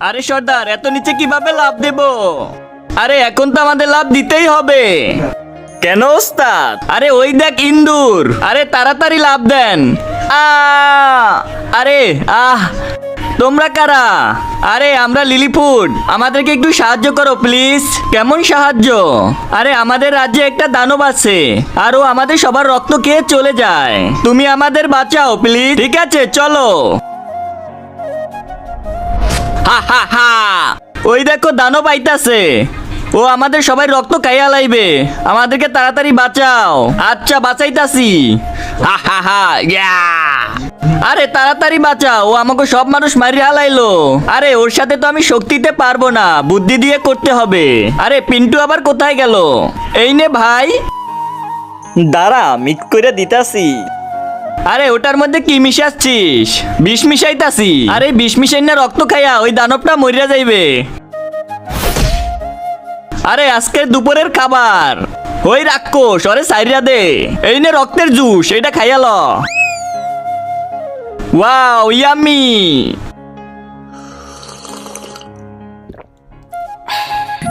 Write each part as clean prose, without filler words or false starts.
আরে সর্দার, এত নিচে কিভাবে লাভ দেব? আরে এখন তো আমাদের লাভ দিতেই হবে। কেন ওস্তাদ? আরে ওই দেখ ইন্দুর। আরে তাড়াতাড়ি লাভ দেন। আরে তোমরা কারা? আরে আমরা লিলিপুট, আমাদেরকে একটু সাহায্য করো প্লিজ। কেমন সাহায্য? আরে আমাদের রাজ্যে একটা দানব আছে আর ও আমাদের সবার রক্ত খেয়ে চলে যায়। তুমি আমাদের বাঁচাও প্লিজ। ঠিক আছে চলো। হা হা হা, ওই দেখো দানব আইতাছে। ও আমাদের সবাই রক্ত খাইয়া লাইবে, আমাদেরকে তাড়াতাড়ি বাঁচাও। আচ্ছা বাঁচাইতাছি। হা হা হা, ইয়া। আরে তাড়াতাড়ি বাঁচাও, ও আমাকে সব মানুষ মারি হালাইলো। আরে ওর সাথে তো আমি শক্তিতে পারবো না, বুদ্ধি দিয়ে করতে হবে। আরে পিন্টু আবার কোথায় গেল? এই নে ভাই। দাঁড়া, মিক্স করে দিতাছি। আরে ওটার মধ্যে কি মিশাচ্ছিস? বিষ মিশাইতাছি। আরে বিষ মিশাই না রক্ত খাইয়া ওই দানবটা মরিয়া যাইবে। আরে আজকের দুপুরের খাবার ওই রাক্ষস, ওরে সাইরা দে। এই নে রক্তের জুস, এটা খাইয়া ল। Wow yummy.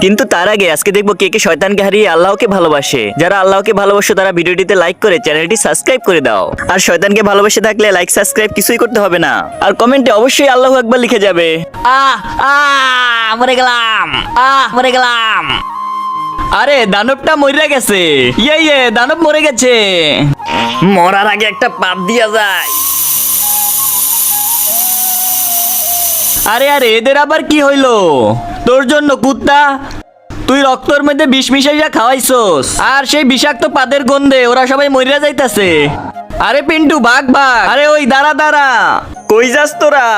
কিন্তু তার আগে আজকে দেখবো কে কে শয়তানকে হারিয়ে আল্লাহকে ভালোবাসে। যারা আল্লাহকে ভালোবাসো তারা ভিডিওটিতে লাইক করে চ্যানেলটি সাবস্ক্রাইব করে দাও। আর শয়তানকে ভালোবাসে থাকলে লাইক সাবস্ক্রাইব কিছুই করতে হবে না। আর কমেন্টে অবশ্যই আল্লাহু আকবার লিখে যাবে। মরে গেলাম, মরে গেলাম। আরে দানবটা মরে গেছে। ইয়ে দানব মরে গেছে। মরার আগে একটা পাপ দিয়া যায়। আরে আরে এদের আবার কি হইলো? তোর জন্য কুত্তা, তুই রক্তর মধ্যে বিষ মিশাইয়া খাওয়াইছস আর সেই বিষাক্ত পাদের গন্ধে ওরা সবাই মরিয়া যাইতাছে। আরে পিন্টু ভাগ ভাগ। আরে ওই দাঁড়া দাঁড়া, কই যাস তোরা?